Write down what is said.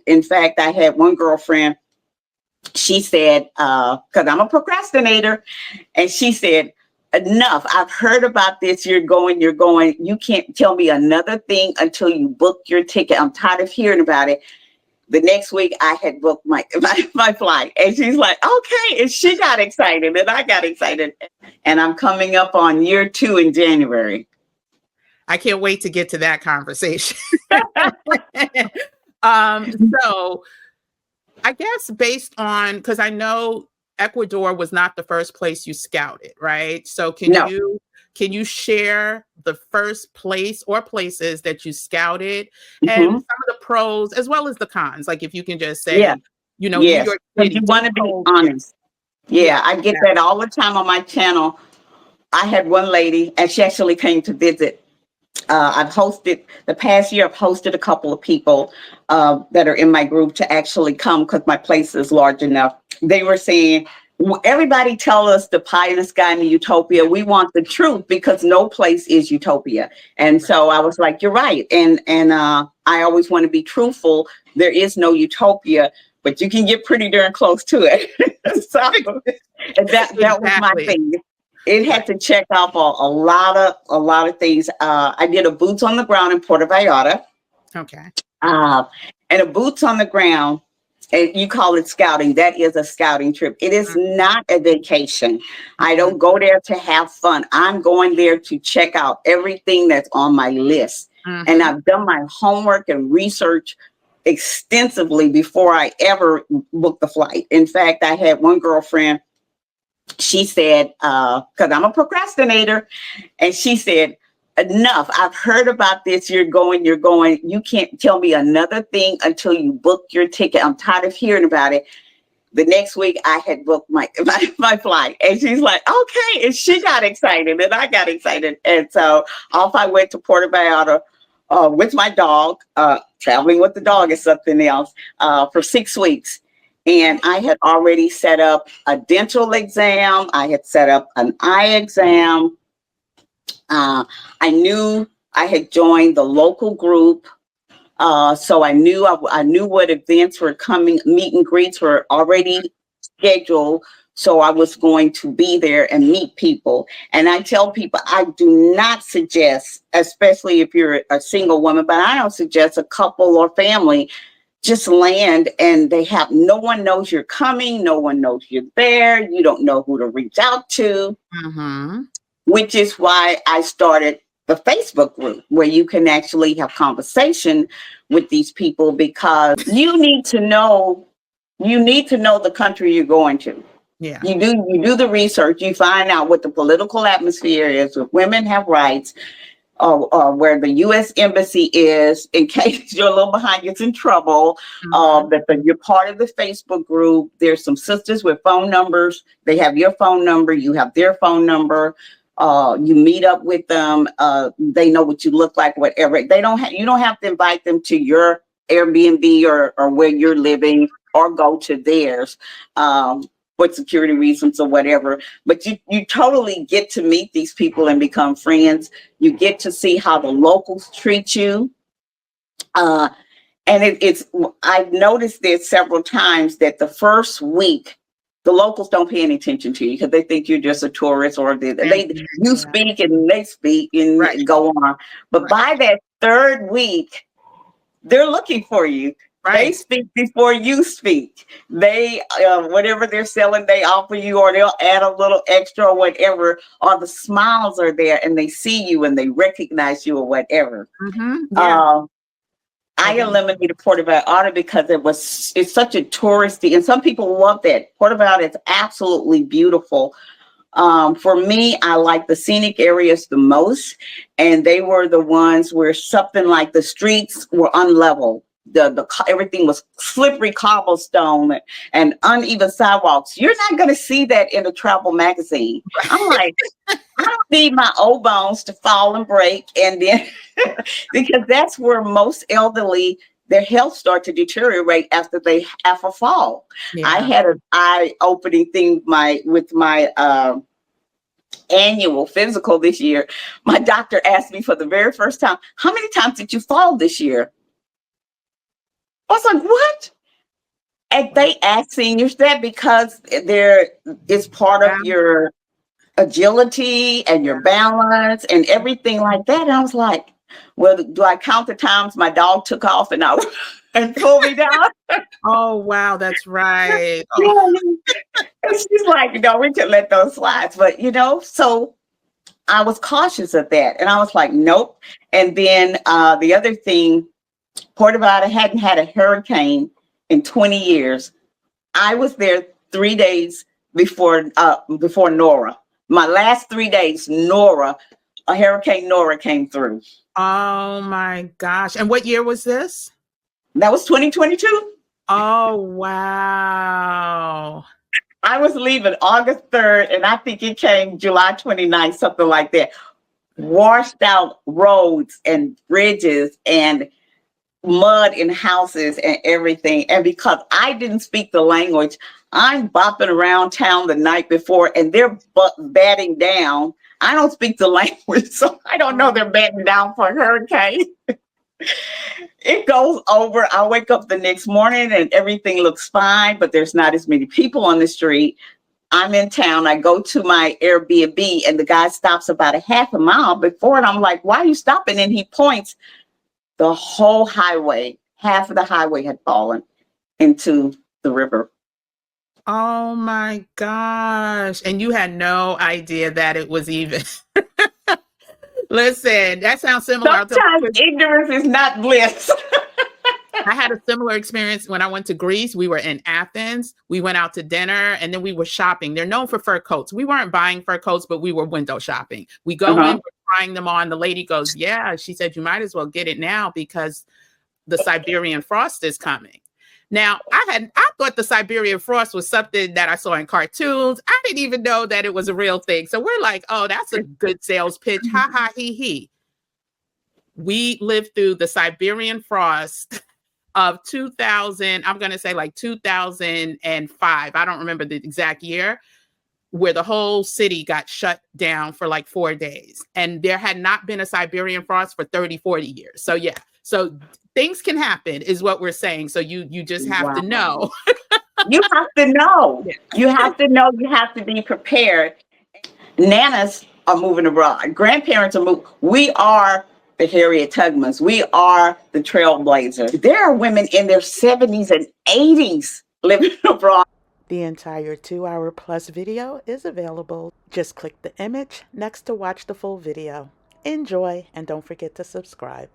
flight. In fact, I had one girlfriend, she said, because I'm a procrastinator, and she said, enough. I've heard about this. You're going. You can't tell me another thing until you book your ticket. I'm tired of hearing about it. The next week I had booked my flight, and she's like, okay. And she got excited and I got excited, and I'm coming up on year 2 in January. I can't wait to get to that conversation. So I guess based on, because I know Ecuador was not the first place you scouted, right? So can you share the first place or places that you scouted, and some of the pros as well as the cons? Like if you can just say, New York City. You want to be honest. I get that all the time on my channel. I had one lady, and she actually came to visit. I've hosted the past year. I've hosted a couple of people that are in my group to actually come because my place is large enough. They were saying, everybody tell us the pie in the sky and the utopia. We want the truth because no place is utopia. And so I was like, you're right. And I always want to be truthful. There is no utopia, but you can get pretty darn close to it. So that was my thing. It had to check off a lot of things. I did a boots on the ground in Puerto Vallarta. Okay. And a boots on the ground, and you call it scouting. That is a scouting trip. It is not a vacation. I don't go there to have fun. I'm going there to check out everything that's on my list. And I've done my homework and research extensively before I ever booked the flight. In fact, I had one girlfriend. She said, because I'm a procrastinator, and she said, enough. I've heard about this. You're going. You can't tell me another thing until you book your ticket. I'm tired of hearing about it. The next week I had booked my flight, and she's like, okay. And she got excited and I got excited. And so off I went to Puerto Vallarta with my dog. Traveling with the dog is something else, for 6 weeks. And I had already set up a dental exam. I had set up an eye exam. I knew I had joined the local group. So I knew what events were coming. Meet and greets were already scheduled. So I was going to be there and meet people. And I tell people, I do not suggest, especially if you're a single woman, but I don't suggest a couple or family just land and no one knows you're coming. No one knows you're there. You don't know who to reach out to, which is why I started the Facebook group where you can actually have conversation with these people, because you need to know the country you're going to. Yeah. You do the research, you find out what the political atmosphere is, if women have rights, where the U.S. Embassy is, in case you're a little behind, gets in trouble, that you're part of the Facebook group. There's some sisters with phone numbers. They have your phone number. You have their phone number. You meet up with them. They know what you look like, whatever. You don't have to invite them to your Airbnb or where you're living or go to theirs. For security reasons or whatever, but you totally get to meet these people and become friends. You get to see how the locals treat you. And I've noticed this several times that the first week, the locals don't pay any attention to you because they think you're just a tourist, or you speak and they speak and go on. But by that third week, they're looking for you. Right. They speak before you speak. They, whatever they're selling, they offer you, or they'll add a little extra or whatever, or the smiles are there and they see you and they recognize you or whatever. I eliminated Puerto Vallarta because it's such a touristy, and some people love that. Puerto Vallarta is absolutely beautiful. For me, I like the scenic areas the most, and they were the ones where something like the streets were unlevel. Everything was slippery cobblestone and uneven sidewalks. You're not going to see that in a travel magazine. I'm like, I don't need my old bones to fall and break, and then because that's where most elderly, their health start to deteriorate after they have a fall. Yeah. I had an eye-opening thing with my annual physical this year. My doctor asked me for the very first time, how many times did you fall this year? I was like, what? And they ask seniors that because it's part Yeah. of your agility and your balance and everything like that. And I was like, well, do I count the times my dog took off and and pulled me down? Oh, wow. That's right. Oh, Yeah. And she's like, no, we can let those slide. But so I was cautious of that. And I was like, nope. And then the other thing, Puerto Vallarta hadn't had a hurricane in 20 years. I was there 3 days before Nora. My last 3 days, Hurricane Nora came through. oh my gosh. And what year was this? That was 2022. Oh, wow. I was leaving August 3rd, and I think it came July 29th, something like that. Washed out roads and bridges and mud in houses and everything. And because I didn't speak the language, I'm bopping around town the night before and they're batting down. I don't speak the language, so I don't know they're batting down for a hurricane. It goes over. I wake up the next morning and everything looks fine, but there's not as many people on the street. I'm in town. I go to my Airbnb and the guy stops about a half a mile before, and I'm like, why are you stopping? And he points. The whole highway, half of the highway had fallen into the river. Oh my gosh. And you had no idea that it was even. Listen, that sounds similar. Sometimes ignorance is not bliss. I had a similar experience when I went to Greece. We were in Athens. We went out to dinner and then we were shopping. They're known for fur coats. We weren't buying fur coats, but we were window shopping. We go in, we're trying them on. The lady goes, yeah. She said, you might as well get it now because the Siberian frost is coming. Now, I thought the Siberian frost was something that I saw in cartoons. I didn't even know that it was a real thing. So we're like, oh, that's a good sales pitch. Ha ha he he. We lived through the Siberian frost of 2000, I'm going to say like 2005. I don't remember the exact year, where the whole city got shut down for like 4 days. And there had not been a Siberian frost for 30, 40 years. So yeah. So things can happen is what we're saying. So you just have to know. You have to know. Yeah. You have to know. You have to be prepared. Nanas are moving abroad. Grandparents are moving. We are the Harriet Tubmans. We are the trailblazers. There are women in their 70s and 80s living abroad. The entire 2-hour plus video is available. Just click the image next to watch the full video. Enjoy, and don't forget to subscribe.